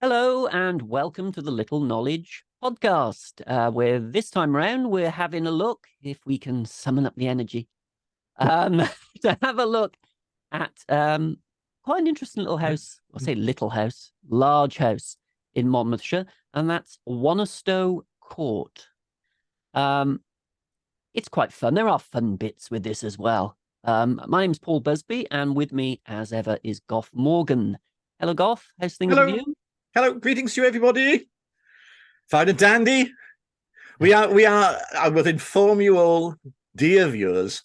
Hello and welcome to the Little Knowledge podcast, where this time round we're having a look, if we can summon up the energy, to have a look at quite an interesting little house. I'll say little house, large house in Monmouthshire, and that's Wonastow Court. It's quite fun. There are fun bits with this as well. My name's Paul Busby, and with me, as ever, is Goff Morgan. Hello, Goff. How's things with you? Hello, greetings to everybody. Fine and dandy. I will inform you all, dear viewers,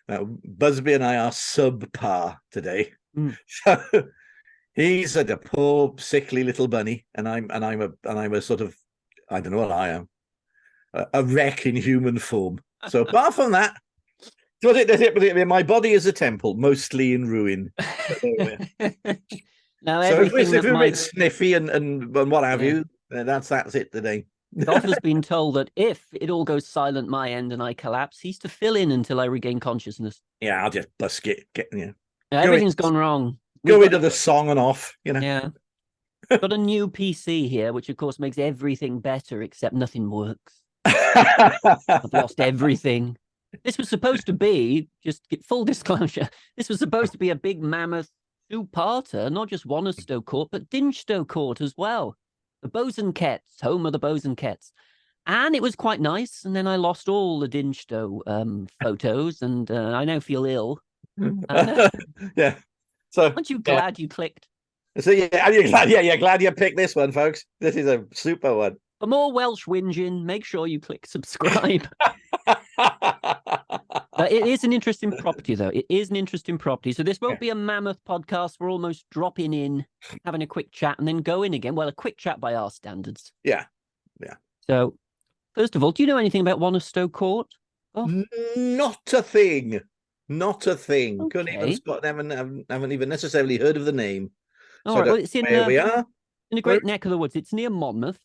Busby and I are subpar today. So he's a poor, sickly little bunny, and I'm a sort of, I don't know what I am, a wreck in human form. So apart from that, my body is a temple, mostly in ruin. Now, so if we're a bit sniffy and what have you, that's it today. Goff has been told that if it all goes silent my end and I collapse, he's to fill in until I regain consciousness. Yeah, I'll just busk it. Everything's gone wrong. Go into the song and off, Yeah. Got a new PC here, which of course makes everything better, except nothing works. I've lost everything. This was supposed to be, just full disclosure, this was supposed to be a big mammoth two-parter, not just Wonastow Court, but Dingestow Court as well. The Bosanquets, home of the Bosanquets. And it was quite nice, and then I lost all the Dingestow photos, and I now feel ill. Yeah. So aren't you glad you clicked? So are you glad? Yeah, you're glad you picked this one, folks. This is a super one. For more Welsh whinging, make sure you click subscribe. It is an interesting property, though. It is an interesting property. So this won't be a mammoth podcast. We're almost dropping in, having a quick chat, and then going again. Well, a quick chat by our standards. Yeah. So, first of all, do you know anything about Wonastow Court? Oh. Not a thing. Okay. Couldn't even spot. Haven't even necessarily heard of the name. All right. Well, it's in where we are. In a great neck of the woods. It's near Monmouth.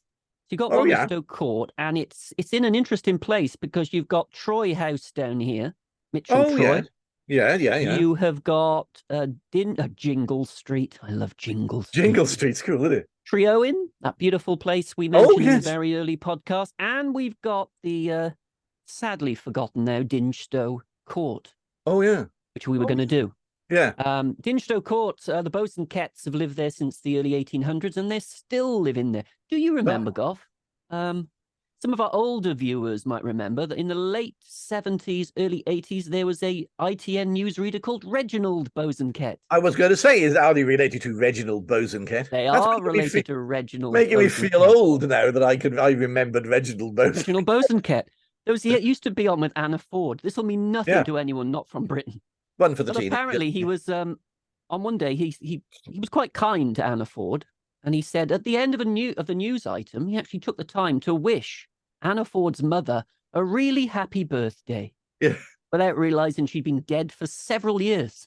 So you've got Wonastow Court, and it's in an interesting place because you've got Troy House down here, Mitchell Troy. Yeah. You have got Jingle Street. I love Jingle Street. Jingle Street's cool, isn't it? Treowen, that beautiful place we mentioned in the very early podcast. And we've got the sadly forgotten now Dingestow Court. Oh, yeah. Which we were going to do. Yeah. Dingestow Court, the Bosanquets have lived there since the early 1800s, and they're still living there. Do you remember, Goff? Some of our older viewers might remember that in the late 70s, early 80s, there was a ITN newsreader called Reginald Bosanquet. I was going to say, are they related to Reginald Bosanquet? They are related to Reginald Making me feel old now that I remembered Reginald Bosanquet. Reginald Bosanquet. He used to be on with Anna Ford. This will mean nothing to anyone not from Britain. One for the team. Apparently, he was on one day. He was quite kind to Anna Ford, and he said at the end of the news item, he actually took the time to wish Anna Ford's mother a really happy birthday. Yeah. Without realizing she'd been dead for several years.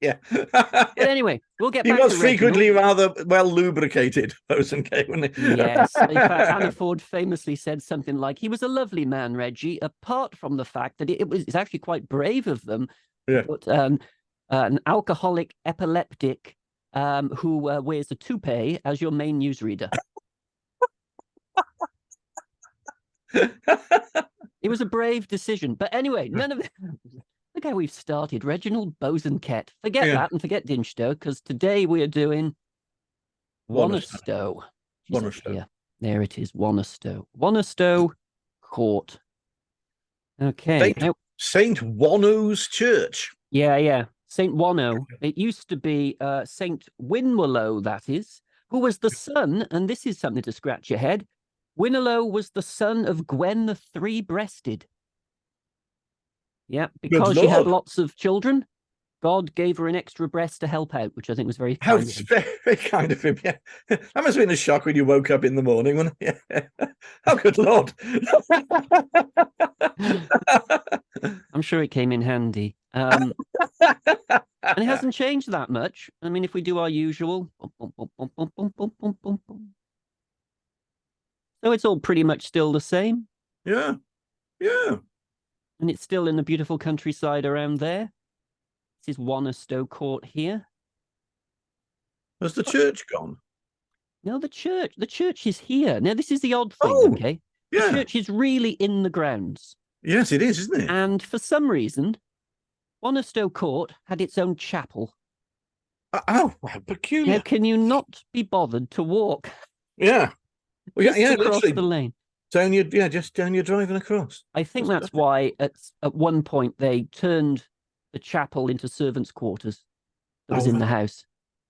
Yeah. But anyway, we'll get back to Reginald. Frequently rather well lubricated, Bosanquet, wasn't he? Yes. In fact, Anna Ford famously said something like, he was a lovely man, Reggie, apart from the fact that it's actually quite brave of them. Yeah. But an alcoholic epileptic who wears a toupee as your main newsreader. It was a brave decision. But anyway, none of it. Look how we've started. Reginald Bosanquet. Forget that and forget Dingestow, because today we are doing Wonastow. Wonastow. There it is, Wonastow. Wonastow Court. Okay. Saint Wano's Church. Yeah. Saint Wano. It used to be Saint Winwallow, that is, who was the son, and this is something to scratch your head. Winwallow was the son of Gwen the Three-Breasted. Yeah, because she had lots of children, God gave her an extra breast to help out, which I think was very kind of him. Very kind of him, yeah. That must have been a shock when you woke up in the morning, wasn't it? Yeah. Oh, good Lord. I'm sure it came in handy. And it hasn't changed that much. I mean, if we do our usual... So it's all pretty much still the same. Yeah. And it's still in the beautiful countryside around there. This is Wonastow Court here. Has the church gone? No, the church is here. Now, this is the odd thing, Oh, okay? yeah. The church is really in the grounds. Yes, it is, isn't it? And for some reason, Wonastow Court had its own chapel. Oh, peculiar. Now, can you not be bothered to walk Yeah. Well, just across literally the lane? Just down your driving across. I think that's why at one point they turned the chapel into servants' quarters that was in the house.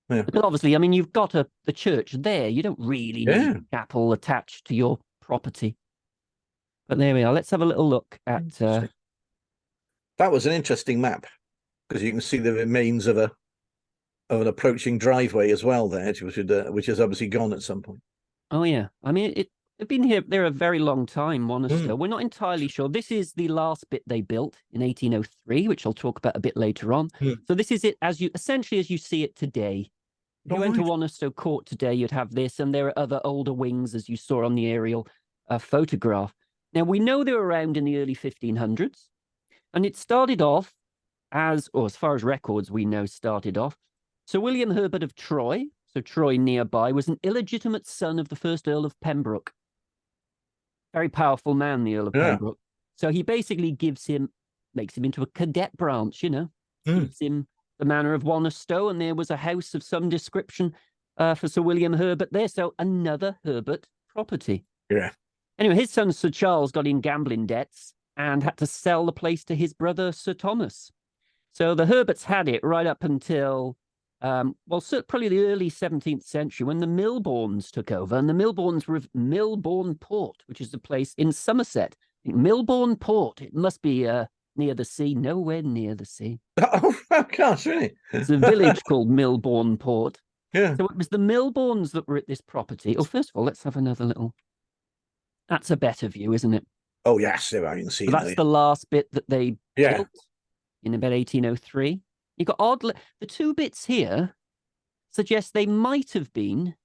Yeah. Because obviously, I mean, you've got the church there. You don't really need a chapel attached to your property. But there we are. Let's have a little look at... That was an interesting map, because you can see the remains of an approaching driveway as well there, which is obviously gone at some point. Oh, yeah. I mean, it's been here there a very long time, Wonastow. We're not entirely sure. This is the last bit they built in 1803, which I'll talk about a bit later on. So this is it essentially as you see it today. If you went to Wonastow Court today, you'd have this, and there are other older wings, as you saw on the aerial photograph. Now, we know they were around in the early 1500s, and it started off as far as records we know started off, Sir William Herbert of Troy, so Troy nearby, was an illegitimate son of the first Earl of Pembroke. Very powerful man, the Earl of Pembroke. So he basically makes him into a cadet branch, gives him the manor of Wonastow, and there was a house of some description for Sir William Herbert there. So another Herbert property. Yeah. Anyway, his son Sir Charles got in gambling debts and had to sell the place to his brother Sir Thomas. So the Herberts had it right up until, probably the early 17th century when the Milbornes took over. And the Milbornes were of Milborne Port, which is a place in Somerset. Milborne Port, it must be near the sea, nowhere near the sea. Oh, gosh, really? It's a village called Milborne Port. Yeah. So it was the Milbornes that were at this property. Oh, first of all, let's have another little... That's a better view, isn't it? Oh, yes, there I can see. So that's the last bit that they built in about 1803. You got the two bits here suggest they might have been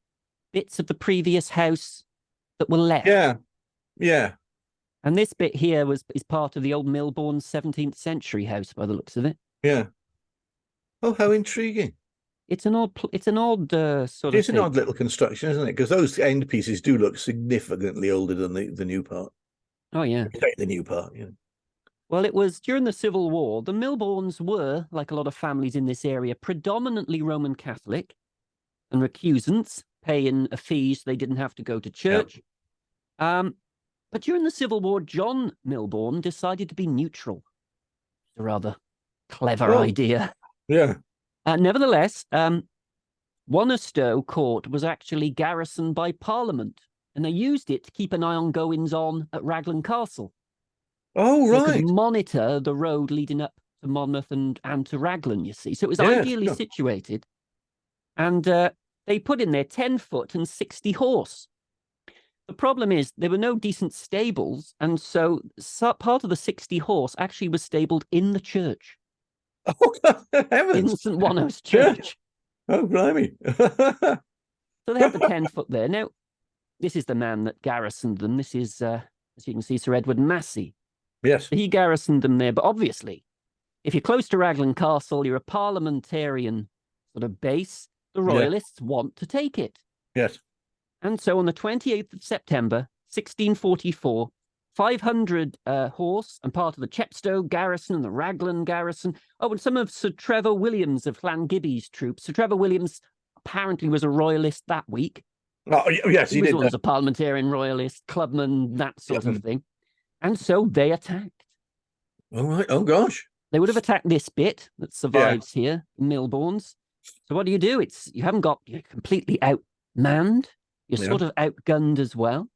bits of the previous house that were left. Yeah. And this bit here is part of the old Milborne 17th century house by the looks of it. Yeah. Oh, how intriguing. It's an odd sort of It's an odd little construction, isn't it? Because those end pieces do look significantly older than the new part. Oh, yeah. The new part, yeah. Well, it was during the Civil War. The Milbornes were, like a lot of families in this area, predominantly Roman Catholic and recusants, paying a fee so they didn't have to go to church. But during the Civil War, John Milborne decided to be neutral. A rather clever idea. Yeah. Nevertheless, Wonastow Court was actually garrisoned by Parliament, and they used it to keep an eye on goings-on at Raglan Castle. Oh, right. They could monitor the road leading up to Monmouth and to Raglan, you see. So it was ideally situated. And they put in there 10-foot and 60 horse. The problem is there were no decent stables, and so part of the 60 horse actually was stabled in the church. Oh, heavens. In St. Wanno's church. Oh, blimey. So they have the 10-foot there. Now, this is the man that garrisoned them. This is, as you can see, Sir Edward Massey. Yes. He garrisoned them there. But obviously, if you're close to Raglan Castle, you're a parliamentarian sort of base. The royalists want to take it. Yes. And so on the 28th of September, 1644, 500 horse and part of the Chepstow garrison and the Raglan garrison. Oh, and some of Sir Trevor Williams of Llangibby's troops. Sir Trevor Williams apparently was a royalist that week. Oh, yes, he was did. Always a parliamentarian royalist, clubman, that sort of thing. And so they attacked. All right. Oh, gosh. They would have attacked this bit that survives here, Milborne's. So what do? You're completely outmanned. You're sort of outgunned as well.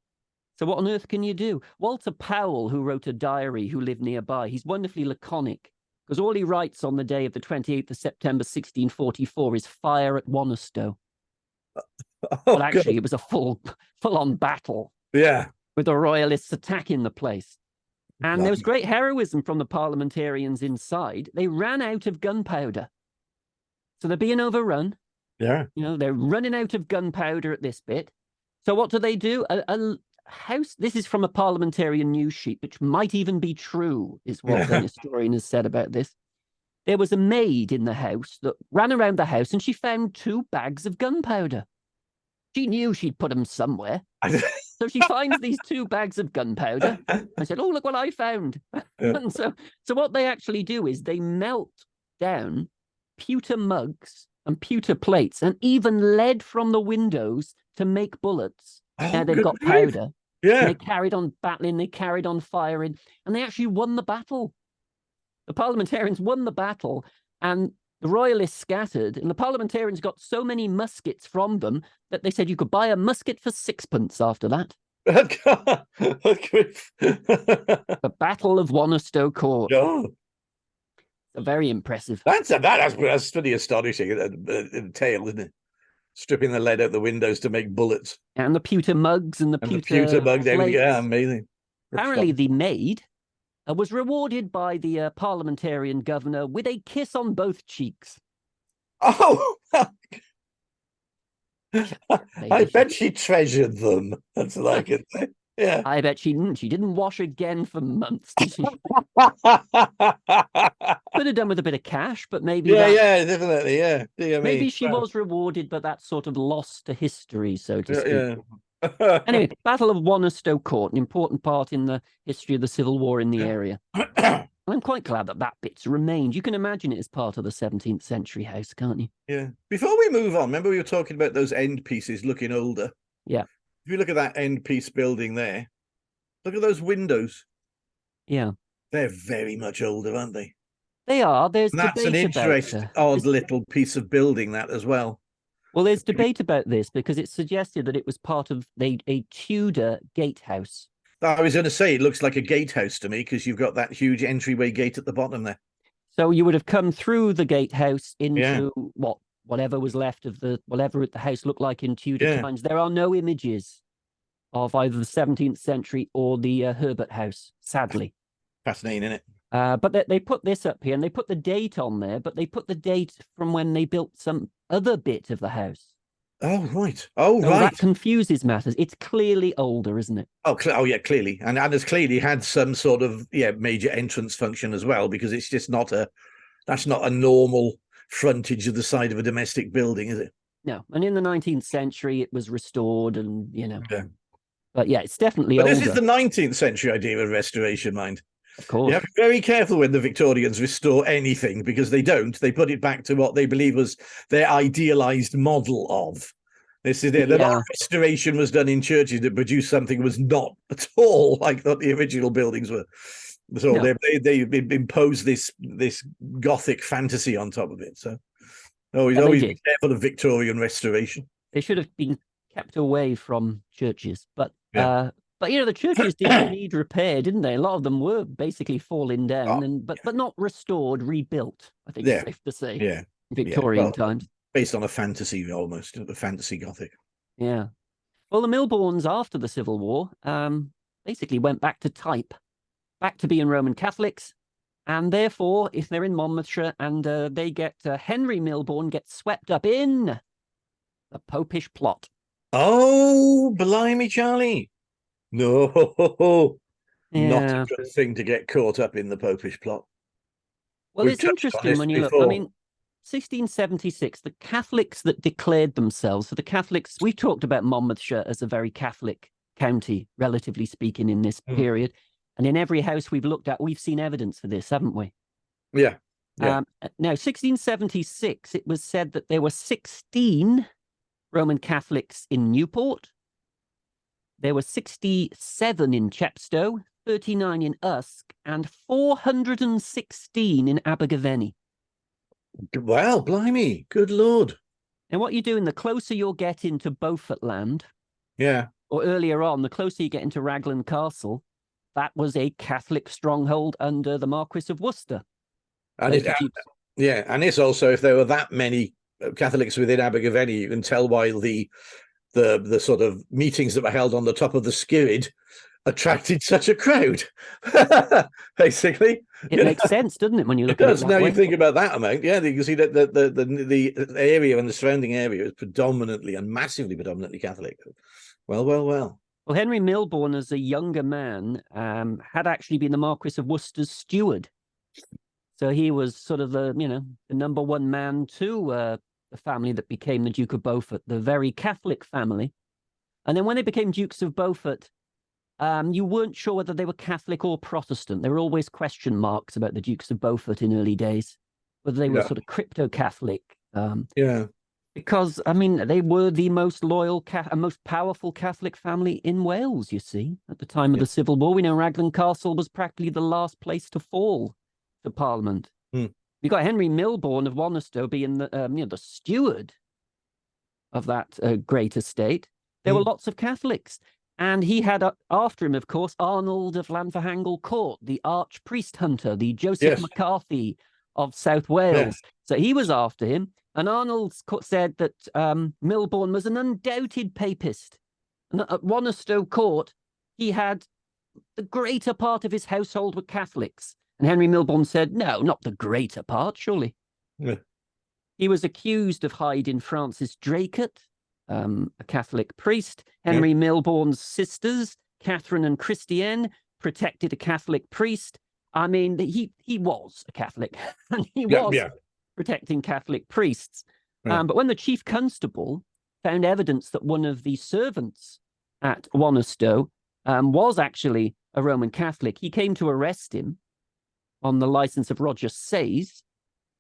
So what on earth can you do? Walter Powell, who wrote a diary, who lived nearby, he's wonderfully laconic, because all he writes on the day of the 28th of September, 1644, is fire at Wonastow. But actually, it was a full-on battle. Yeah. With the royalists attacking the place. And there was great heroism from the parliamentarians inside. They ran out of gunpowder. So they're being overrun. Yeah. They're running out of gunpowder at this bit. So what do? A house, this is from a parliamentarian news sheet, which might even be true, is what the historian has said about this. there was a maid in the house that ran around the house and she found 2 bags of gunpowder. She knew she'd put them somewhere. So she finds these 2 bags of gunpowder and said, oh, look what I found. And so what they actually do is they melt down pewter mugs and pewter plates and even lead from the windows to make bullets. Now they've got powder. Yeah. And they carried on battling, they carried on firing, and they actually won the battle. The Parliamentarians won the battle, and the Royalists scattered, and the Parliamentarians got so many muskets from them that they said you could buy a musket for 6pence after that. The Battle of Wonastow Court. Oh. Very impressive. That's pretty astonishing tale, isn't it? Stripping the lead out the windows to make bullets. And the pewter mugs and the pewter mugs. plates. Yeah, amazing. Apparently the maid was rewarded by the Parliamentarian governor with a kiss on both cheeks. Oh, I bet she treasured them. That's what I could say. Yeah. I bet she didn't. She didn't wash again for months, did she? Could have done with a bit of cash, but maybe. Yeah, definitely. Yeah. Maybe she was rewarded, but that's sort of lost to history, so to speak. Yeah. Anyway, Battle of Wonastow Court, an important part in the history of the Civil War in the area. I'm quite glad that bit's remained. You can imagine it as part of the 17th century house, can't you? Yeah. Before we move on, remember we were talking about those end pieces looking older? Yeah. If you look at that end piece building there, look at those windows. Yeah. They're very much older, aren't they? They are. There's that's an interesting, odd little piece of building, that as well. Well, there's debate about this because it's suggested that it was part of a Tudor gatehouse. I was going to say, it looks like a gatehouse to me because you've got that huge entryway gate at the bottom there. So you would have come through the gatehouse into whatever was left of whatever the house looked like in Tudor times. There are no images of either the 17th century or the Herbert house, sadly. Fascinating, isn't it? But they put this up here and they put the date on there, but they put the date from when they built some other bit of the house. Oh, right. Oh, so right. That confuses matters. It's clearly older, isn't it? Oh, yeah, clearly. And it's clearly had some sort of major entrance function as well, because it's just that's not a normal frontage of the side of a domestic building, is it? No. And in the 19th century, it was restored and, Yeah. But yeah, it's definitely older. This is the 19th century idea of restoration, mind. Of course. You have to be very careful when the Victorians restore anything, because they don't. They put it back to what they believe was their idealized model of. This is it. A lot of restoration was done in churches that produced something that was not at all like what the original buildings were. So they imposed this Gothic fantasy on top of it. So always be careful of Victorian restoration. They should have been kept away from churches, but the churches did need repair, didn't they? A lot of them were basically falling down, but not restored, rebuilt. I think it's safe to say. Yeah, Victorian times, based on a fantasy, almost the fantasy Gothic. Yeah. Well, the Milbornes after the Civil War basically went back to type, back to being Roman Catholics, and therefore, if they're in Monmouthshire and they get Henry Milborne gets swept up in the Popish plot. Oh, blimey, Charlie. No, not a good thing to get caught up in the Popish plot. Well, it's interesting when you look. I mean, 1676, the Catholics that declared themselves, so the Catholics, we've talked about Monmouthshire as a very Catholic county, relatively speaking, in this period. And in every house we've looked at, we've seen evidence for this, haven't we? Yeah. Now, 1676, it was said that there were 16 Roman Catholics in Newport. There were 67 in Chepstow, 39 in Usk, and 416 in Abergavenny. Well, blimey, good Lord. And what you do, the closer you'll get into Beaufort land, or earlier on, the closer you get into Raglan Castle, that was a Catholic stronghold under the Marquis of Worcester. And and it's also, if there were that many Catholics within Abergavenny, you can tell why the sort of meetings that were held on the top of the Skirrid attracted such a crowd. Basically, it makes sense, doesn't it? When you look at it that now way? You think about that amount, you can see that the area and the surrounding area is predominantly and massively predominantly Catholic. Well, Henry Milborne, as a younger man, had actually been the Marquis of Worcester's steward. So he was sort of the number one man to the family that became the Duke of Beaufort, the very Catholic family. And then when they became Dukes of Beaufort, you weren't sure whether they were Catholic or Protestant. There were always question marks about the Dukes of Beaufort in early days, whether they were sort of crypto-Catholic. Because, I mean, they were the most loyal and most powerful Catholic family in Wales, you see, at the time of the Civil War. We know Raglan Castle was practically the last place to fall to Parliament. You got Henry Milborne of Wonastow being the steward of that great estate. There were lots of Catholics. And he had after him, of course, Arnold of Llanfihangel Court, the arch-priest hunter, the Joseph McCarthy of South Wales. So he was after him. And Arnold said that Milborne was an undoubted papist. And at Wonastow Court, he had the greater part of his household were Catholics. And Henry Milborne said, no, not the greater part, surely. He was accused of hiding Francis Draycott, a Catholic priest. Henry Milborne's sisters, Catherine and Christiane, protected a Catholic priest. I mean, he was a Catholic, and he was protecting Catholic priests. But when the chief constable found evidence that one of the servants at Wonastow was actually a Roman Catholic, he came to arrest him on the license of Roger Sayes,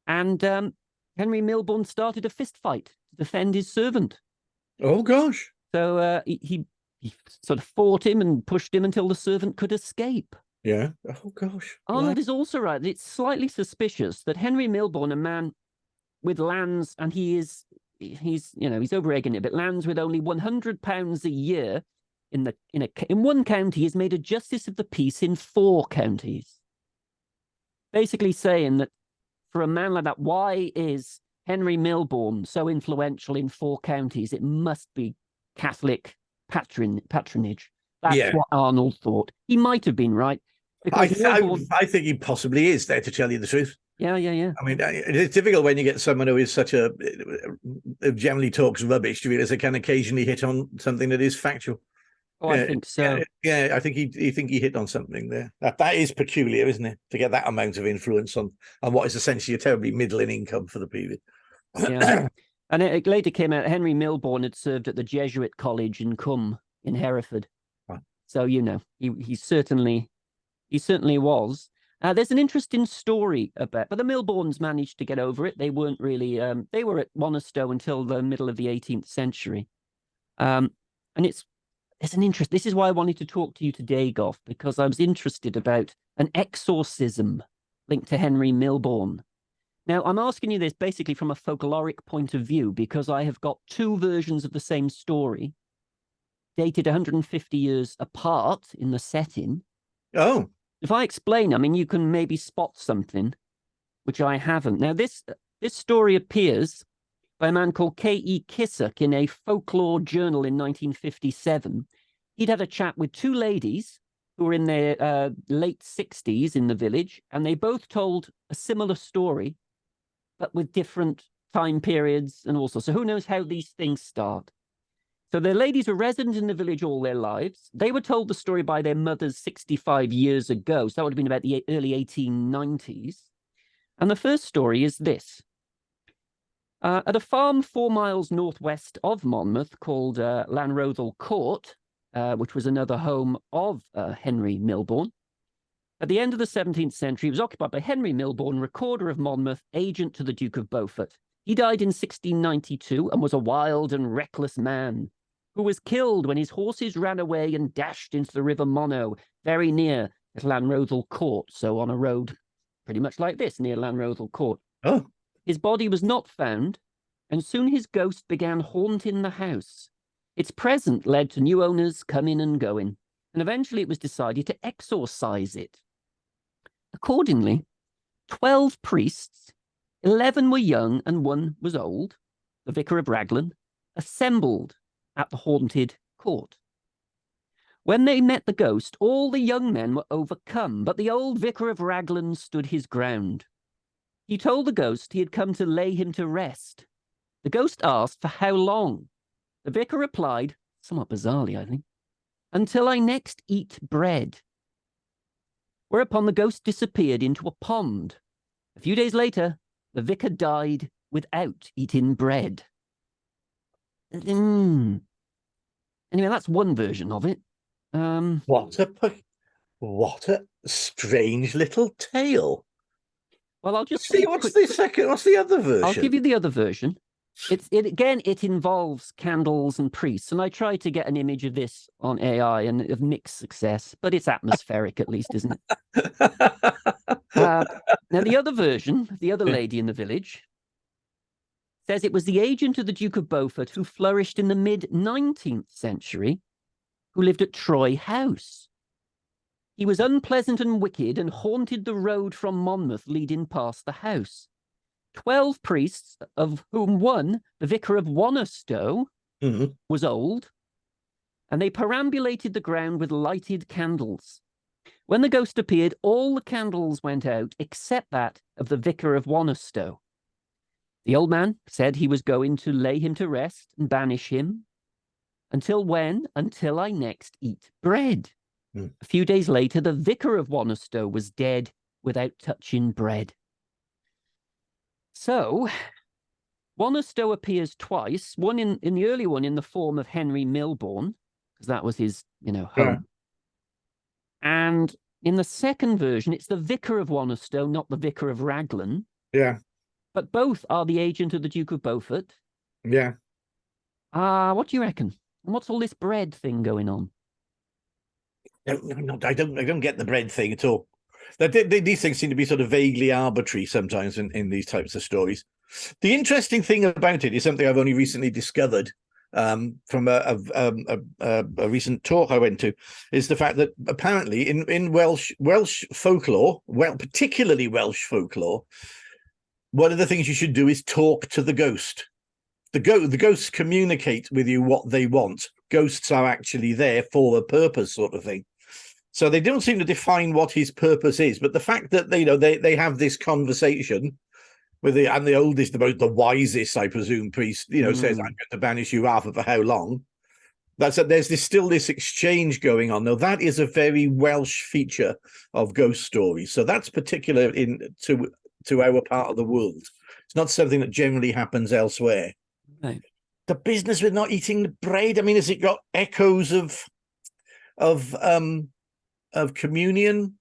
and Henry Milborne started a fist fight to defend his servant. Oh, gosh. So he sort of fought him and pushed him until the servant could escape. Yeah. Oh, gosh. Arnold is also right. It's slightly suspicious that Henry Milborne, a man with lands, and he's over-egging it a bit, lands with only £100 a year in one county, he's made a justice of the peace in 4 counties. Basically saying that for a man like that, why is Henry Milborne so influential in 4 counties? It must be Catholic patronage. That's what Arnold thought. He might have been right. I think he possibly is, there, to tell you the truth. Yeah. I mean, it's difficult when you get someone who is who generally talks rubbish to realize they can occasionally hit on something that is factual. Oh, I think so. Yeah, I think he hit on something there. That is peculiar, isn't it? To get that amount of influence on what is essentially a terribly middling income for the period. Yeah. And it later came out Henry Milborne had served at the Jesuit College in Cwm in Hereford. Right. So, he certainly was. There's an interesting story about, but the Milbornes managed to get over it. They weren't really, they were at Wonastow until the middle of the 18th century. And there's an interest. This is why I wanted to talk to you today, Goff, because I was interested about an exorcism linked to Henry Milborne. Now, I'm asking you this basically from a folkloric point of view, because I have got 2 versions of the same story, dated 150 years apart in the setting. Oh. If I explain, I mean, you can maybe spot something, which I haven't. Now, this story appears by a man called K.E. Kissock in a folklore journal in 1957. He'd had a chat with 2 ladies who were in their late 60s in the village, and they both told a similar story, but with different time periods and also. So who knows how these things start? So the ladies were resident in the village all their lives. They were told the story by their mothers 65 years ago. So that would have been about the early 1890s. And the first story is this. At a farm 4 miles northwest of Monmouth called Llanrothal Court, which was another home of Henry Milborne, at the end of the 17th century, it was occupied by Henry Milborne, Recorder of Monmouth, agent to the Duke of Beaufort. He died in 1692 and was a wild and reckless man who was killed when his horses ran away and dashed into the River Wano, very near at Llanrothal Court, so on a road pretty much like this, near Llanrothal Court. Oh. His body was not found, and soon his ghost began haunting the house. Its presence led to new owners coming and going, and eventually it was decided to exorcise it. Accordingly, 12 priests, 11 were young and 1 was old, the vicar of Raglan, assembled at the haunted court. When they met the ghost, all the young men were overcome, but the old vicar of Raglan stood his ground. He told the ghost he had come to lay him to rest. The ghost asked for how long. The vicar replied, somewhat bizarrely, I think, until I next eat bread. Whereupon the ghost disappeared into a pond. A few days later, the vicar died without eating bread. Anyway, that's one version of it. What a strange little tale. Well, I'll just What's the other version? I'll give you the other version. It involves candles and priests, and I tried to get an image of this on AI and of mixed success, but it's atmospheric at least, isn't it? Now, the other version, the other lady in the village, says it was the agent of the Duke of Beaufort who flourished in the mid-19th century, who lived at Troy House. He was unpleasant and wicked and haunted the road from Monmouth leading past the house. 12 priests, of whom one, the vicar of Wonastow, was old, and they perambulated the ground with lighted candles. When the ghost appeared, all the candles went out except that of the vicar of Wonastow. The old man said he was going to lay him to rest and banish him. Until when? Until I next eat bread. A few days later, the vicar of Wonastow was dead without touching bread. So, Wonastow appears twice, one in the early one in the form of Henry Milborne, because that was his, home. Yeah. And in the second version, it's the vicar of Wonastow, not the vicar of Raglan. Yeah. But both are the agent of the Duke of Beaufort. Yeah. What do you reckon? And what's all this bread thing going on? No, I don't get the bread thing at all. These things seem to be sort of vaguely arbitrary sometimes in these types of stories. The interesting thing about it is something I've only recently discovered from a recent talk I went to, is the fact that apparently in Welsh folklore, particularly Welsh folklore, one of the things you should do is talk to the ghost. The ghosts communicate with you what they want. Ghosts are actually there for a purpose, sort of thing. So they don't seem to define what his purpose is, but the fact that they have this conversation with the oldest, the wisest, I presume, priest, says, "I'm going to banish you after for how long?" There's still this exchange going on. Now that is a very Welsh feature of ghost stories. So that's particular to our part of the world. It's not something that generally happens elsewhere. Right. The business with not eating the bread. I mean, has it got echoes of communion,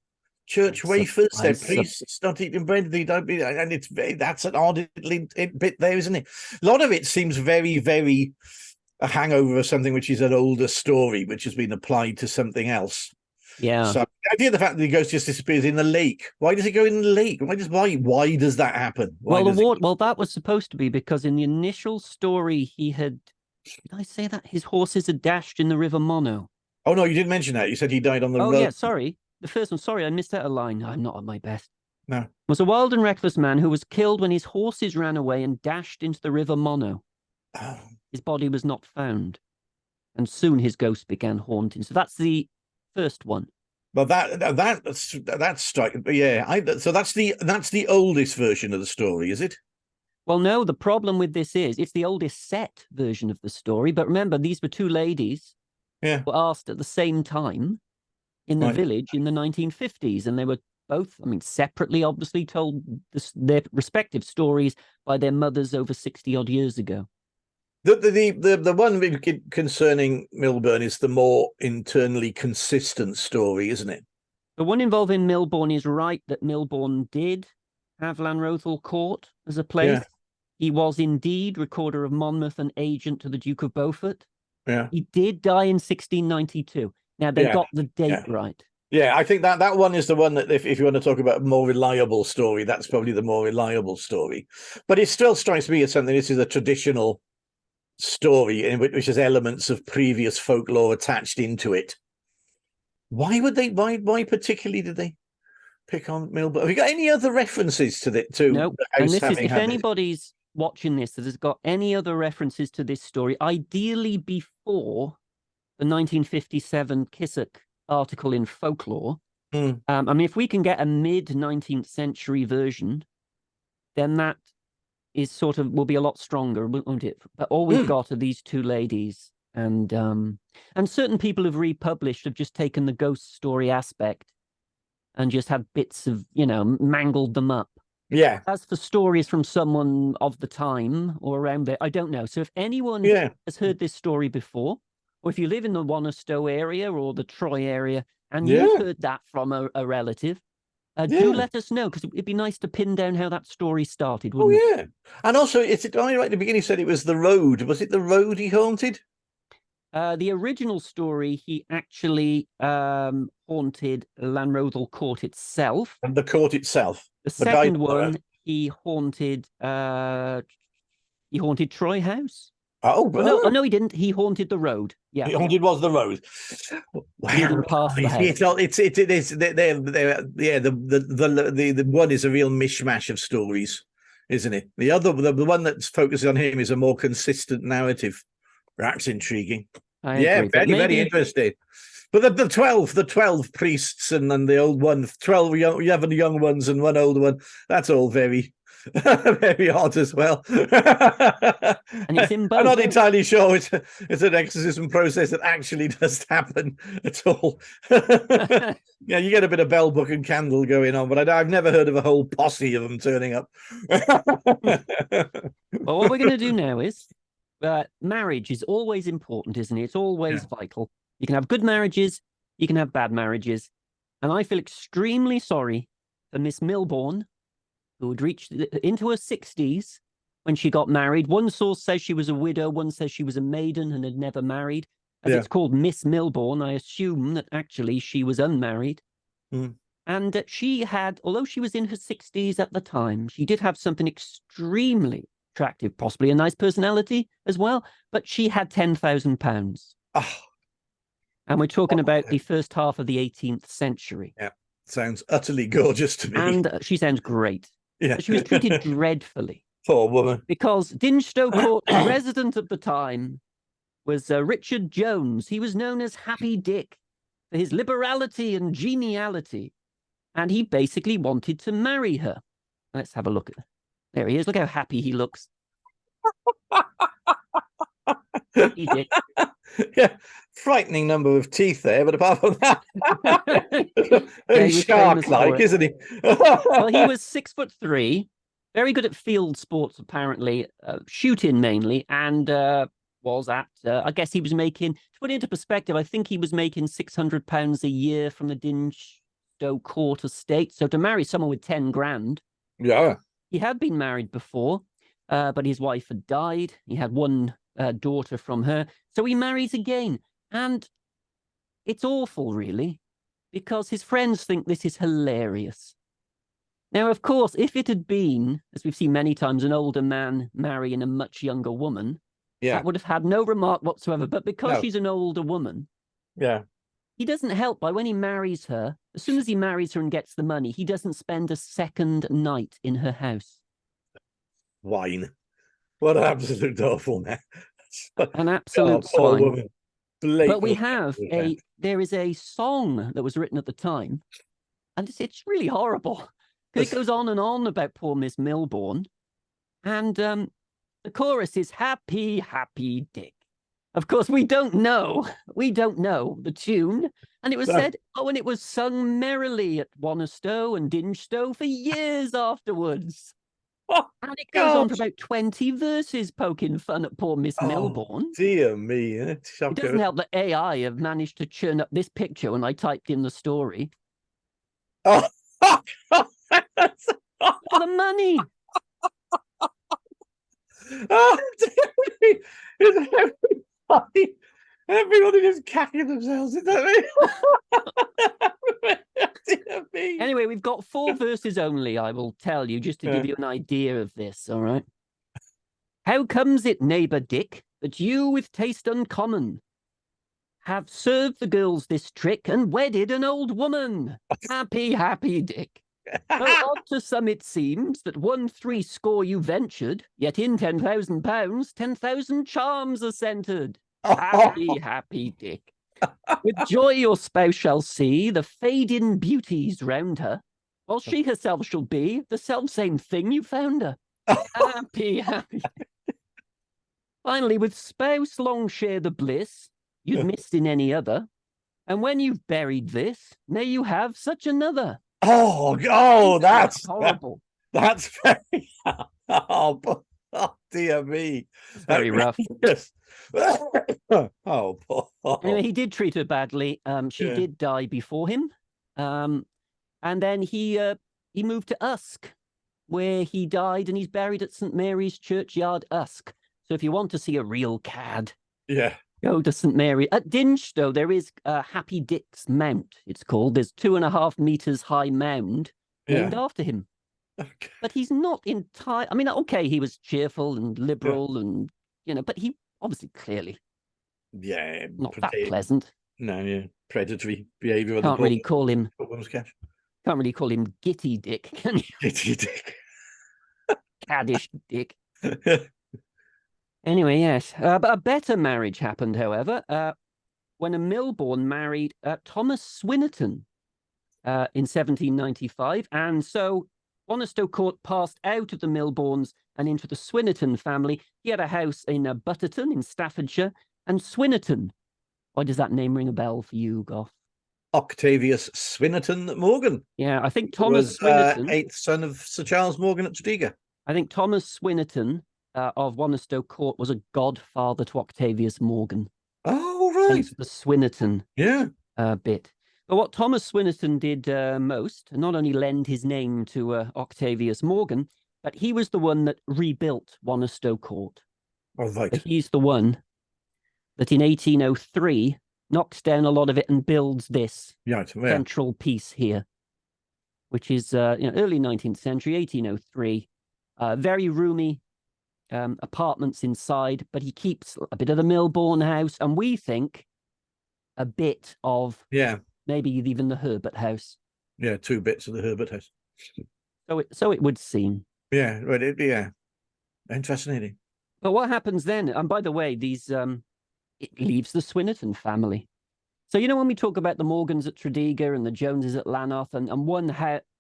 church wafers? Their priests not eating bread. They don't be, and that's an odd bit there, isn't it? A lot of it seems very, very a hangover of something which is an older story, which has been applied to something else. Yeah. So the idea of the fact that the ghost just disappears in the lake. Why does it go in the lake? Why does that happen? Well, that was supposed to be because in the initial story did I say that? His horses had dashed in the River Mono. Oh no, you didn't mention that. You said he died on the road. Oh yeah, sorry. The first one, sorry, I missed out a line. I'm not at my best. No. Was a wild and reckless man who was killed when his horses ran away and dashed into the River Mono. Oh. His body was not found. And soon his ghost began haunting. So that's the first one. Well, that's striking. Yeah, so that's the oldest version of the story, is it? Well, no. The problem with this is it's the oldest set version of the story. But remember, these were two ladies who were asked at the same time in the village in the 1950s, and they were both, separately, obviously, told their respective stories by their mothers over 60 odd years ago. The one concerning Milburn is the more internally consistent story, isn't it? The one involving Milborne is right that Milborne did have Lanrothal Court as a place. Yeah. He was indeed Recorder of Monmouth and agent to the Duke of Beaufort. Yeah. He did die in 1692. Now, they got the date right. Yeah, I think that one is the one that if you want to talk about a more reliable story, that's probably the more reliable story. But it still strikes me as something, this is a traditional story in which has elements of previous folklore attached into it. Why particularly did they pick on Milburn? Have you got any other references to the no. And this is, if anybody's watching this that has got any other references to this story, ideally before the 1957 Kissock article in Folklore. If we can get a mid-19th century version, then that is will be a lot stronger, won't it? But all we've got are these two ladies, and certain people have just taken the ghost story aspect and just had bits of, mangled them up. Yeah. As for stories from someone of the time or around there, I don't know. So if anyone has heard this story before, or if you live in the Wonastow area or the Troy area, and you've heard that from a relative, do let us know, because it'd be nice to pin down how that story started, wouldn't it? Yeah. And also, it's only right at the beginning, he said it was the road. Was it the road he haunted? The original story, he actually haunted Lanrothal Court itself. And the court itself. The second one, he haunted Troy House. Oh, no, he didn't. He haunted the road. Yeah, he haunted was the road. He didn't pass the house. It is. The one is a real mishmash of stories, isn't it? The other, the one that's focusing on him, is a more consistent narrative. That's intriguing. Agree, very interesting. But the 12 priests and the old one, 12 young ones and one old one, that's all very, very odd as well. And it's in both. I'm not entirely sure it's an exorcism process that actually does happen at all. Yeah, you get a bit of bell, book and candle going on, but I've never heard of a whole posse of them turning up. Well, what we're going to do now is, marriage is always important, isn't it? It's always vital. You can have good marriages, you can have bad marriages. And I feel extremely sorry for Miss Milborne, who had reached into her 60s when she got married. One source says she was a widow, one says she was a maiden and had never married. As it's called Miss Milborne, I assume that actually she was unmarried. And she had, although she was in her 60s at the time, she did have something extremely attractive, possibly a nice personality as well, but she had £10,000. Oh. And we're talking about the first half of the 18th century. Yeah, sounds utterly gorgeous to me. And she sounds great. Yeah. But she was treated dreadfully. Poor woman. Because Dingestow Court resident at the time was Richard Jones. He was known as Happy Dick for his liberality and geniality. And he basically wanted to marry her. Let's have a look at her. There he is. Look how happy he looks. Happy Dick. Yeah, frightening number of teeth there, but apart from that, shark-like, isn't he? Well, he was 6'3", very good at field sports, apparently, shooting mainly, and was at, I guess he was making, to put it into perspective, I think he was making £600 a year from the Dingestow Court estate. So to marry someone with 10 grand. Yeah. He had been married before, but his wife had died. He had one daughter from her. So he marries again. And it's awful, really, because his friends think this is hilarious. Now, of course, if it had been, as we've seen many times, an older man marrying a much younger woman, that would have had no remark whatsoever. But because she's an older woman, he doesn't help by when he marries her. As soon as he marries her and gets the money, he doesn't spend a second night in her house. Wine. What an absolute awful man. An absolute swine. Woman. But we have there is a song that was written at the time, and it's really horrible. Because it goes on and on about poor Miss Milborne. And the chorus is Happy, Happy Dick. Of course, we don't know the tune. And it was said, and it was sung merrily at Wonastow and Dingestow for years afterwards. And it goes on for about 20 verses poking fun at poor Miss Milborne. Dear me. It doesn't help that AI have managed to churn up this picture when I typed in the story. Oh, for the money. Oh, everybody just cacking themselves, isn't it? Anyway, we've got 4 verses only, I will tell you, just to give you an idea of this, all right? How comes it, neighbour Dick, that you with taste uncommon have served the girls this trick and wedded an old woman? Happy, happy Dick. Though odd to some it seems that 1 you ventured, yet in £10,000, 10,000 charms are centred. Happy, happy Dick. With joy your spouse shall see the fading beauties round her, while she herself shall be the self-same thing you found her. Happy, happy. Finally, with spouse long share the bliss you'd missed in any other, and when you've buried this, may you have such another. Oh, that's horrible. That's very. Oh dear me. It's very rough. Yes. Oh, Paul. Anyway, he did treat her badly. She Yeah. did die before him. And then he moved to Usk, where he died, and he's buried at St. Mary's Churchyard, Usk. So if you want to see a real cad, Yeah. go to St. Mary. At Dingestow, there is Happy Dick's Mount, it's called. There's 2.5 meters high mound named after him. Okay. But he's not entirely. I mean, okay, he was cheerful and liberal, and but he obviously clearly not that pleasant. No, yeah, predatory behaviour. Can't really call him Cash. Can't really call him Gitty Dick, can you? Gitty Dick. Caddish Dick. Anyway, yes. But a better marriage happened, however, when a Milborne married Thomas Swinton in 1795. And so Wonastow Court passed out of the Milbornes and into the Swinton family. He had a house in Butterton in Staffordshire. And Swinton, why does that name ring a bell for you, Goff? Octavius Swinton Morgan. Yeah, I think Thomas was Swinton, 8th son of Sir Charles Morgan at Tredegar. I think Thomas Swinton of Wonastow Court was a godfather to Octavius Morgan. Oh, right. Hence the Swinton bit. But what Thomas Swinton did most, not only lend his name to Octavius Morgan, but he was the one that rebuilt Wonastow Court. Oh, right. But he's the one that in 1803 knocks down a lot of it and builds this central piece here, which is early 19th century, 1803. Very roomy apartments inside, but he keeps a bit of the Milborne house, and we think a bit of maybe even the Herbert house. Yeah, 2 bits of the Herbert house. So it would seem. Yeah, right. Fascinating. But what happens then? And by the way, it leaves the Swinton family. So when we talk about the Morgans at Tredegar and the Joneses at Lanarth, and one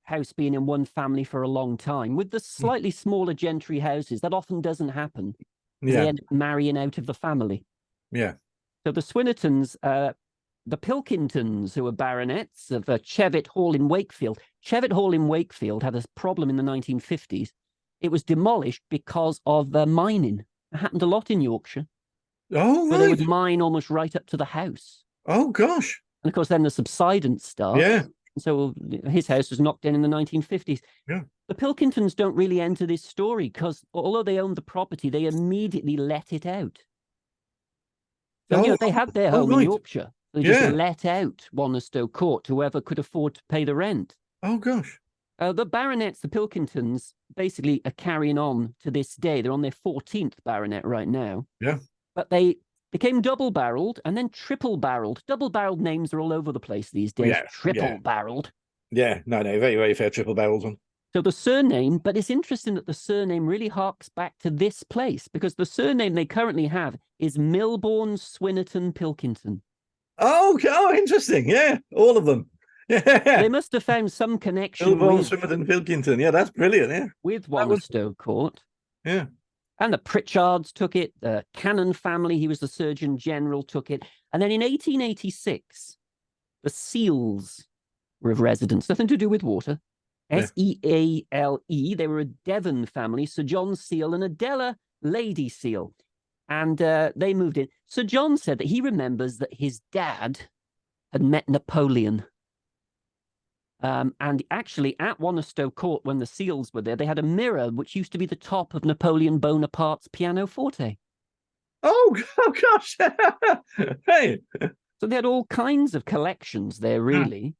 house being in one family for a long time, with the slightly smaller gentry houses, that often doesn't happen. They end up marrying out of the family. Yeah. So the Swinnertons, the Pilkingtons, who were baronets of Cheviot Hall in Wakefield. Cheviot Hall in Wakefield had a problem in the 1950s. It was demolished because of mining. It happened a lot in Yorkshire. Oh, right. Where they would mine almost right up to the house. Oh, gosh. And of course, then the subsidence starts. Yeah. So his house was knocked down in the 1950s. Yeah. The Pilkingtons don't really enter this story because although they owned the property, they immediately let it out. So, they had their home in Yorkshire. They just let out Wonastow Court to whoever could afford to pay the rent. Oh, gosh. The baronets, the Pilkingtons, basically are carrying on to this day. They're on their 14th baronet right now. Yeah. But they became double-barreled and then triple-barreled. Double-barreled names are all over the place these days. Yeah, triple-barreled. Yeah, no, very, very fair triple-barreled one. So the surname, but it's interesting that the surname really harks back to this place because the surname they currently have is Milborne Swinton Pilkington. Oh, interesting. Yeah, all of them. Yeah. They must have found some connection Milborne Swinton Pilkington. Yeah, that's brilliant. Yeah. With Wonastow Court. Yeah. And the Pritchards took it. The Cannon family, he was the Surgeon General, took it. And then in 1886, the Seales were of residence. Nothing to do with water. Seale. They were a Devon family, Sir John Seale and Adela, Lady Seale. And they moved in. Sir John said that he remembers that his dad had met Napoleon. And actually, at Wonastow Court, when the Seales were there, they had a mirror which used to be the top of Napoleon Bonaparte's pianoforte. Oh gosh! Hey, so they had all kinds of collections there, really.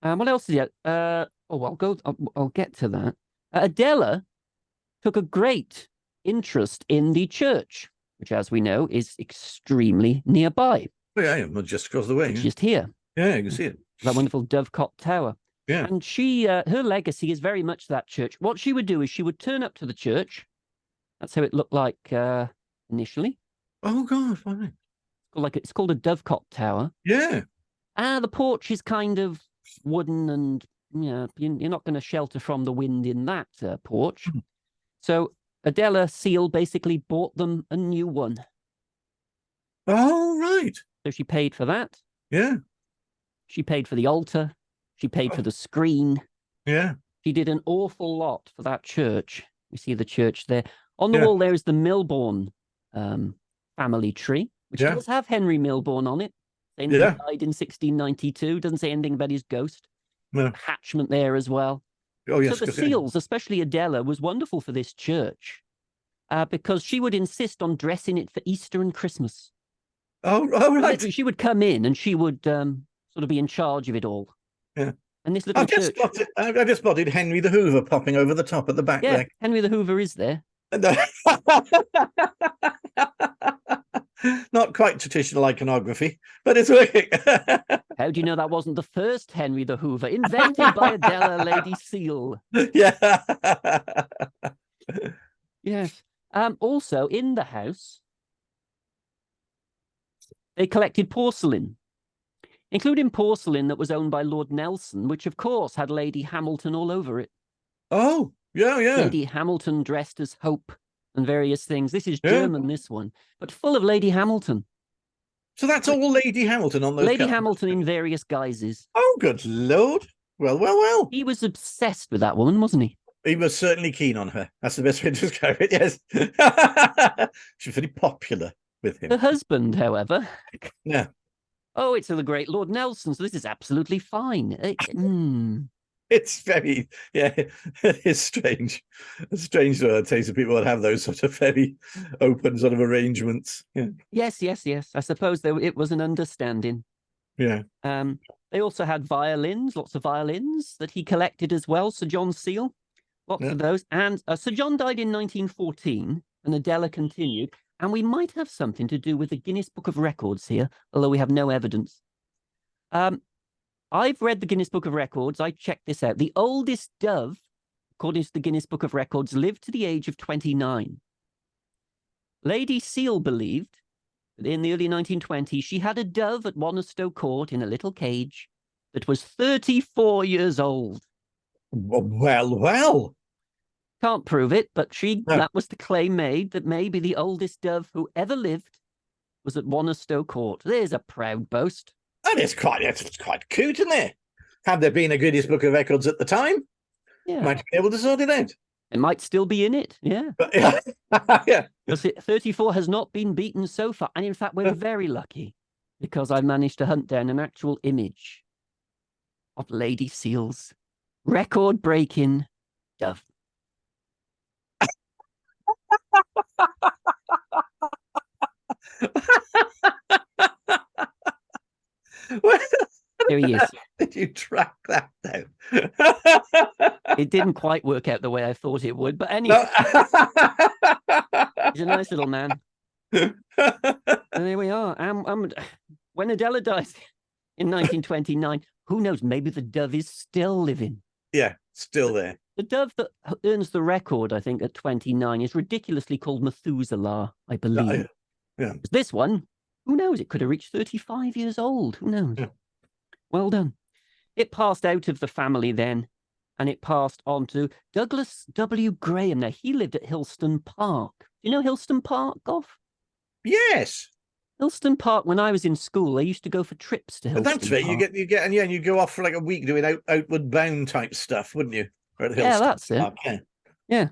What else did he have? I'll get to that. Adela took a great interest in the church, which, as we know, is extremely nearby. Oh, yeah, just across the way. It's just here. Yeah, you can see it. That wonderful Dovecot Tower. Yeah. And she, her legacy is very much that church. What she would do is she would turn up to the church. That's how it looked like initially. Oh, God, fine. It's called a Dovecot Tower. Yeah. The porch is kind of wooden and, you're not going to shelter from the wind in that porch. So Adela Seale basically bought them a new one. Oh, right. So she paid for that. Yeah. She paid for the altar. She paid for the screen. Yeah. She did an awful lot for that church. You see the church there. On the wall, there is the Milborne family tree, which does have Henry Milborne on it. Saying he died in 1692. Doesn't say anything about his ghost. No. Hatchment there as well. Oh, yes. So the Seals, especially Adela, was wonderful for this church because she would insist on dressing it for Easter and Christmas. Oh, right. Literally, she would come in and she would sort of be in charge of it all. Yeah. And this little church. I just spotted Henry the Hoover popping over the top at the back there. Henry the Hoover is there. Not quite traditional iconography, but it's working. How do you know that wasn't the first Henry the Hoover, invented by Adela Lady Seale? Yeah. Yes. Also, in the house, they collected porcelain, including porcelain that was owned by Lord Nelson, which, of course, had Lady Hamilton all over it. Oh, yeah. Lady Hamilton dressed as Hope and various things. This is German, this one, but full of Lady Hamilton. So that's all Lady Hamilton on those Lady Hamilton in various guises. Oh, good Lord. Well. He was obsessed with that woman, wasn't he? He was certainly keen on her. That's the best way to describe it, yes. She was very popular with him. Her husband, however. Yeah. Oh, it's the great Lord Nelson, so this is absolutely fine. It's very, it's strange. It's strange taste of people that have those sort of very open sort of arrangements. Yeah. Yes. I suppose it was an understanding. Yeah. They also had violins, lots of violins that he collected as well. Sir John Seale, lots of those. And Sir John died in 1914, and Adela continued. And we might have something to do with the Guinness Book of Records here, although we have no evidence. I've read the Guinness Book of Records. I checked this out. The oldest dove, according to the Guinness Book of Records, lived to the age of 29. Lady Seale believed that in the early 1920s, she had a dove at Wonastow Court in a little cage that was 34 years old. Well. Can't prove it, but that was the claim made, that maybe the oldest dove who ever lived was at Wonastow Court. There's a proud boast. And it's quite cute, isn't it? Had there been a Guinness Book of Records at the time, might be able to sort it out. It might still be in it, yeah. But, yeah. Because 34 has not been beaten so far. And in fact, we're very lucky because I managed to hunt down an actual image of Lady Seale's record-breaking dove. There he is. Did you track that down? It didn't quite work out the way I thought it would, but anyway, he's a nice little man. And there we are. When Adela dies in 1929, who knows? Maybe the dove is still living. Yeah, still there. The dove that earns the record, I think, at 29 is ridiculously called Methuselah, I believe. Yeah. This one, who knows? It could have reached 35 years old. Who knows? Yeah. Well done. It passed out of the family then, and it passed on to Douglas W. Graham. Now, he lived at Hillston Park. Do you know Hillston Park, Goff? Yes. Hillston Park, when I was in school, I used to go for trips to Hillston Park. That's right. You go off for like a week doing outward bound type stuff, wouldn't you? That's Park, it. Yeah.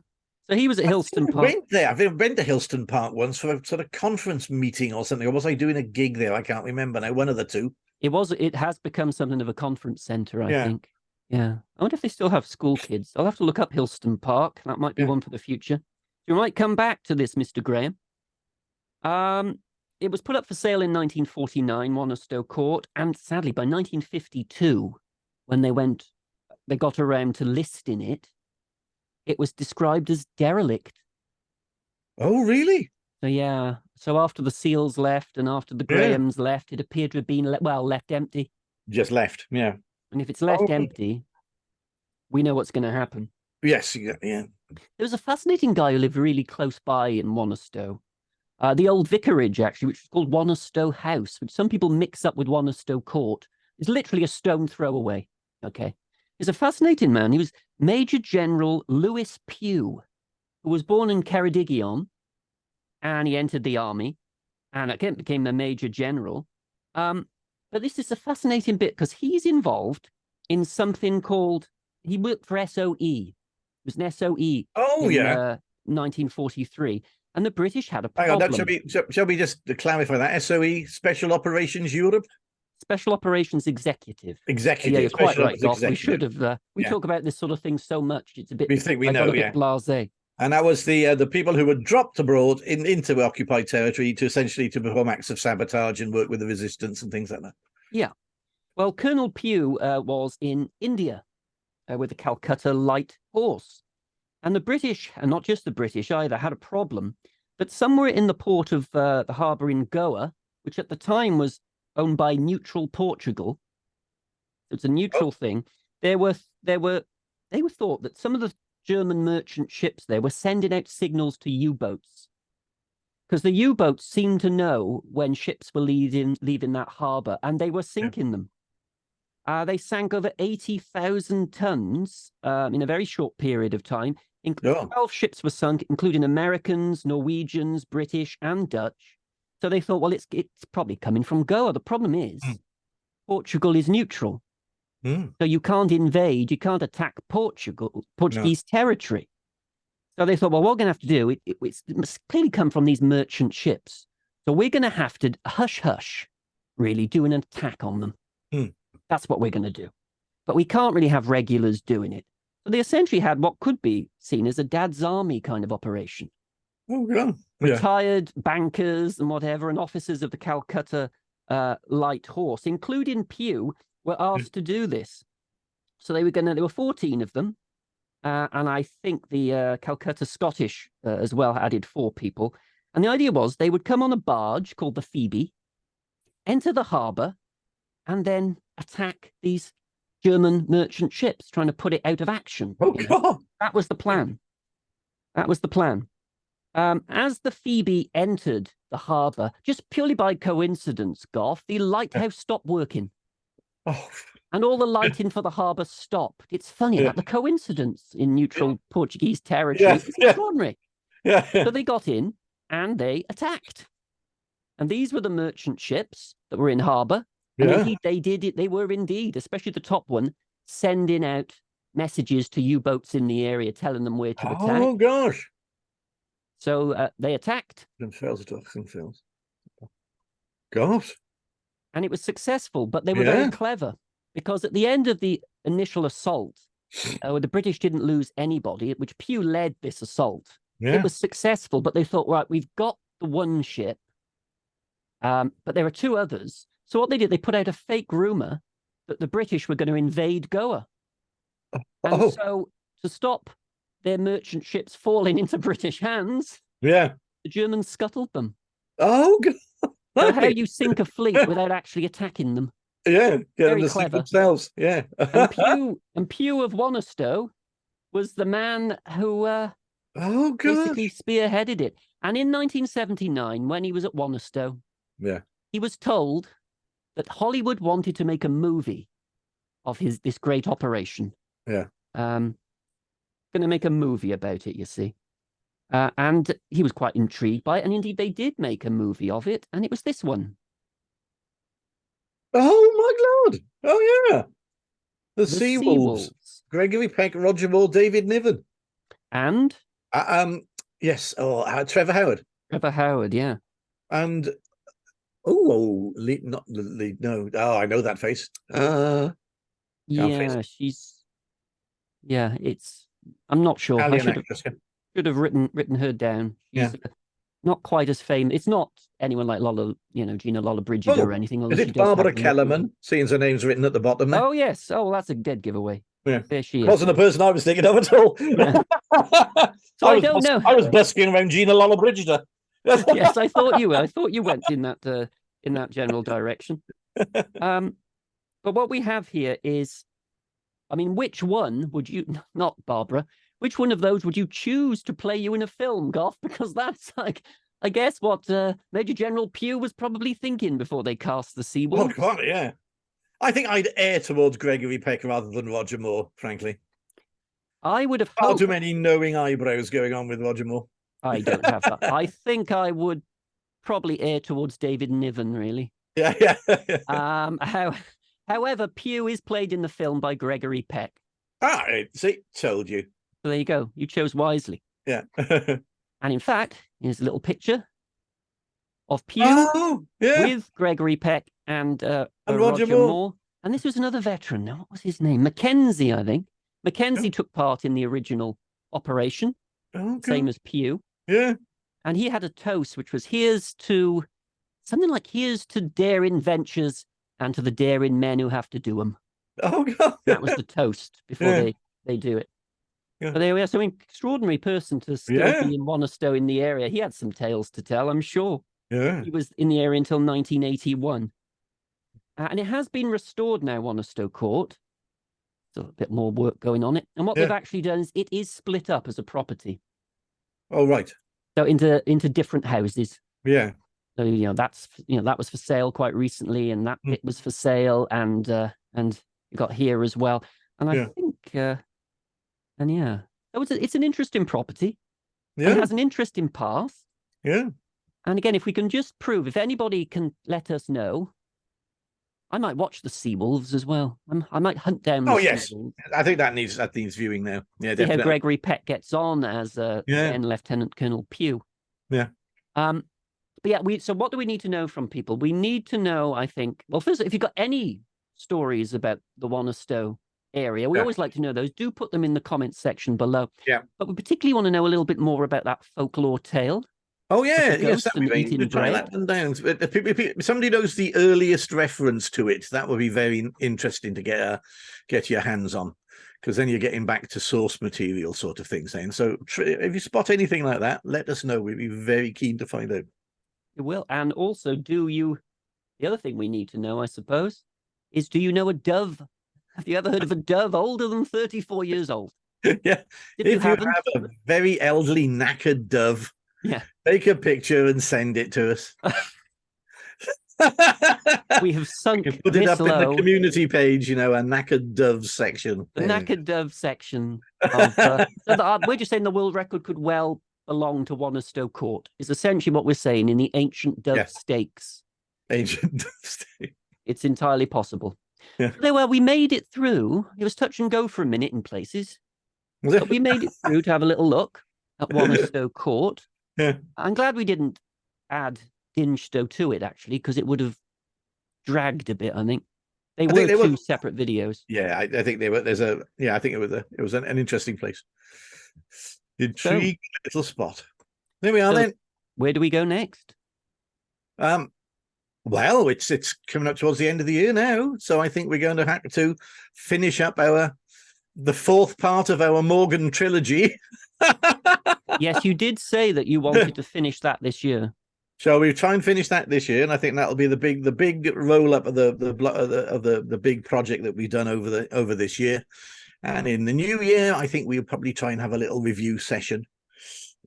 So he was at Hillston Park. Went there. I've been to Hillston Park once for a sort of conference meeting or something. Or was I doing a gig there? I can't remember now. One of the two. It has become something of a conference centre, I think. Yeah. I wonder if they still have school kids. I'll have to look up Hillston Park. That might be one for the future. You might come back to this, Mr. Graham. It was put up for sale in 1949, Wonastow Court, and sadly, by 1952, when they got around to listing it, it was described as derelict. Oh, really? So, yeah. So after the Seals left and after the Grahams left, it appeared to have been, left empty. Just left, yeah. And if it's left empty, we know what's going to happen. Yes, yeah. There was a fascinating guy who lived really close by in Wonastow. The old vicarage, actually, which was called Wonastow House, which some people mix up with Wonastow Court. It's literally a stone throw away. Okay. He's a fascinating man. He was Major General Lewis Pew, who was born in Ceredigion, and he entered the army, and again became a Major General. But this is a fascinating bit because he's involved in something called he worked for SOE. It was an SOE Oh, in yeah. 1943. And the British had a Hang on, problem. shall we just clarify that? SOE, Special Operations Europe? Special Operations Executive. Executive. Yeah, you're quite Special right, Goff. We Executive. should have. We Yeah. talk about this sort of thing so much. It's a bit. We think we I know, got a yeah. bit blasé. And that was the people who were dropped abroad into occupied territory to essentially to perform acts of sabotage and work with the resistance and things like that. Yeah. Well, Colonel Pew was in India with the Calcutta Light Horse. And the British, and not just the British either, had a problem. But somewhere in the port of the harbour in Goa, which at the time was owned by neutral Portugal, it's a neutral thing, they were thought that some of the German merchant ships there were sending out signals to U-boats, because the U-boats seemed to know when ships were leaving that harbour, and they were sinking them. They sank over 80,000 tons in a very short period of time. 12 ships were sunk, including Americans, Norwegians, British, and Dutch. So they thought, well, it's probably coming from Goa. The problem is Portugal is neutral. So you can't invade, you can't attack Portuguese territory. So they thought, well, what we're going to have to do, it must clearly come from these merchant ships. So we're going to have to hush, really, do an attack on them. That's what we're going to do. But we can't really have regulars doing it. So they essentially had what could be seen as a dad's army kind of operation. Oh, yeah. Retired bankers and whatever, and officers of the Calcutta Light Horse, including Pew, were asked to do this. So there were 14 of them. And I think the Calcutta Scottish as well added 4 people. And the idea was they would come on a barge called the Phoebe, enter the harbour, and then attack these German merchant ships, trying to put it out of action. Oh, God. That was the plan. That was the plan. As the Phoebe entered the harbour, just purely by coincidence, Goff, the lighthouse stopped working. Oh. And all the lighting for the harbour stopped. It's funny about the coincidence in neutral Portuguese territory. It's extraordinary. So they got in and they attacked. And these were the merchant ships that were in harbour. And indeed, they did it. They were indeed, especially the top one, sending out messages to U-boats in the area, telling them where to attack. Oh, gosh. So they attacked. Gosh. And it was successful, but they were very clever, because at the end of the initial assault, the British didn't lose anybody, which Pew led this assault. It was successful, but they thought, right, we've got the one ship, but there are 2 others. So what they did, they put out a fake rumour that the British were going to invade Goa. And so to stop their merchant ships falling into British hands, the Germans scuttled them. Oh, God. So how you sink a fleet without actually attacking them. Very clever. Themselves. And Pew of Wonastow was the man who basically spearheaded it. And in 1979, when he was at Wonastow, he was told that Hollywood wanted to make a movie of this great operation. Going to make a movie about it, you see. And he was quite intrigued by it. And indeed, they did make a movie of it. And it was this one. Oh, my Lord. Oh, yeah. The Seawolves. Gregory, Peck, Roger Moore, David Niven. And? Yes. Trevor Howard. Trevor Howard, yeah. And, not the lead. No. Oh, I know that face. I'm not sure. Italian I should have written her down. She's not quite as famous. It's not anyone like Gina Lollobrigida or anything. Is it Barbara Kellerman? Seeing her name's written at the bottom there. Oh, yes. Oh, well, that's a dead giveaway. There she is. Wasn't the person I was thinking of at all. So I don't know. I was busking around Gina Lollobrigida. Yes, I thought you were. I thought you went in that general direction. But what we have here is, which one would you, not Barbara, which one of those would you choose to play you in a film, Goff? Because that's I guess what Major General Pew was probably thinking before they cast the Seawolves. Oh, God, yeah. I think I'd err towards Gregory Peck rather than Roger Moore, frankly. I would have hoped... Far too many knowing eyebrows going on with Roger Moore. I don't have that. I think I would probably err towards David Niven, really. Yeah. However, Pew is played in the film by Gregory Peck. Ah, see, told you. So there you go. You chose wisely. Yeah. And in fact, here's a little picture of Pew Oh, yeah. with Gregory Peck and Roger Roger Moore. Moore. And this was another veteran. Now, what was his name? Mackenzie, I think. Mackenzie took part in the original operation, same as Pew. Yeah. And he had a toast, which was here's to something like here's to daring ventures and to the daring men who have to do them. Oh, God. That was the toast before they do it. Yeah. But there we are. So an extraordinary person to still be in Wonastow in the area. He had some tales to tell, I'm sure. Yeah. He was in the area until 1981. And it has been restored now, Wonastow Court. So a bit more work going on it. And what they've actually done is it is split up as a property. Oh, right. So into different houses. Yeah. So that was for sale quite recently, and that bit was for sale, and you got here as well. And I think it's an interesting property. Yeah. It has an interesting path. Yeah. And again, if we can just prove, if anybody can let us know, I might watch the sea wolves as well. I might hunt down the sea wolves. I think that needs viewing now. Yeah, see definitely. how Gregory Peck gets on as then Lieutenant Colonel Pew. Yeah. But yeah, so what do we need to know from people? We need to know, I think, well, first, if you've got any stories about the Wonastow area, we always like to know those. Do put them in the comments section below. Yeah. But we particularly want to know a little bit more about that folklore tale. Oh, yeah. Yes, that'd be very down. If somebody knows the earliest reference to it, that would be very interesting to get your hands on, because then you're getting back to source material sort of things then. So if you spot anything like that, let us know. We'd be very keen to find out. You will. And also, the other thing we need to know, I suppose, is do you know a dove? Have you ever heard of a dove older than 34 years old? Yeah. If you have a very elderly knackered dove, take a picture and send it to us. We have sunk you put it up in the community page, a knackered dove section. The knackered dove section. We're just saying the world record could well belong to Wonastow Court, is essentially what we're saying in the ancient dove stakes. Ancient dove stakes. It's entirely possible. Yeah. So, well, we made it through. It was touch and go for a minute in places. But we made it through to have a little look at Wonastow Court. Yeah. I'm glad we didn't add Dingestow to it, actually, because it would have dragged a bit, I think. They were two separate videos. Yeah, I think they were. I think it was an interesting place. Intriguing little spot. There we are then. Where do we go next? Well, it's coming up towards the end of the year now, so I think we're going to have to finish up the fourth part of our Morgan trilogy. Yes, you did say that you wanted to finish that this year. So we try and finish that this year, and I think that'll be the big roll up of the big project that we've done over this year. And in the new year, I think we'll probably try and have a little review session.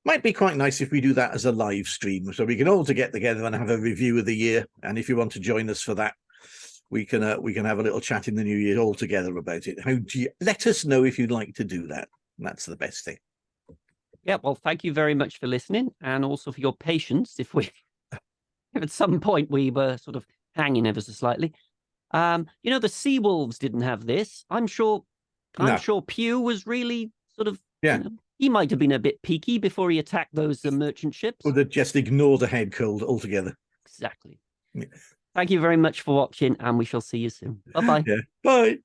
Might be quite nice if we do that as a live stream, so we can all get together and have a review of the year. And if you want to join us for that, we can have a little chat in the new year all together about it. Let us know if you'd like to do that. That's the best thing. Yeah, well, thank you very much for listening, and also for your patience. If at some point we were sort of hanging ever so slightly, the sea wolves didn't have this. I'm sure Pew was really sort of he might have been a bit peaky before he attacked those merchant ships. Or they just ignored a head cold altogether. Exactly. Yeah. Thank you very much for watching, and we shall see you soon. Bye-bye. Yeah. Bye.